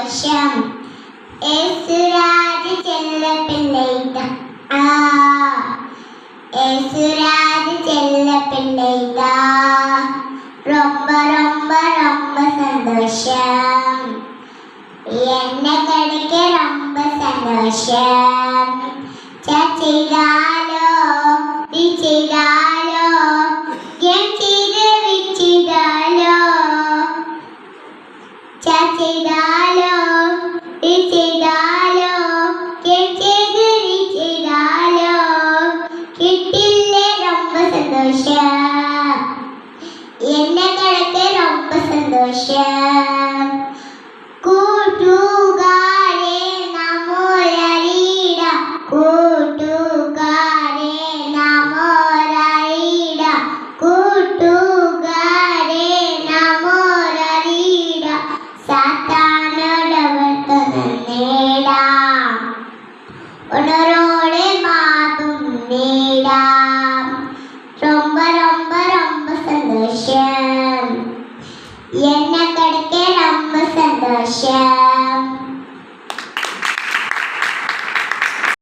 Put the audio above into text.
സന്തോഷം. യേശുരാജ് ചെല്ലപ്പിള്ളൈതാ യേശുരാജ് ചെല്ലപ്പിള്ളൈതാ ரொம்ப ரொம்ப ரொம்ப சந்தோஷம். എന്നെ കടിക്ക ரொம்ப സന്തോഷം. ചെയ്താലോ നീ ചെയ്താലോ ഞാൻ ചെയ്ത് വിച്ചിതാലോ ചെയ്താലോ നീ ചെയ്താലോ ഞാൻ ചെയ്ത് നീ ചെയ്താലോ കിട്ടില്ലേ ரொம்ப സന്തോഷം. എന്നെ കടക്ക് ரொம்ப സന്തോഷം. കൂട്ടുകാരെ നമ്മോരറിയിടാം കൂട്ടുകാരെ നമ്മോരറിയിടാം കൂട്ടുകാരെ നമ്മോരറിയിടാം സാത്താനോടവർക്ക് നേടാം ഉണരോടെ മാതും നേടാം ரொம்ப ரொம்ப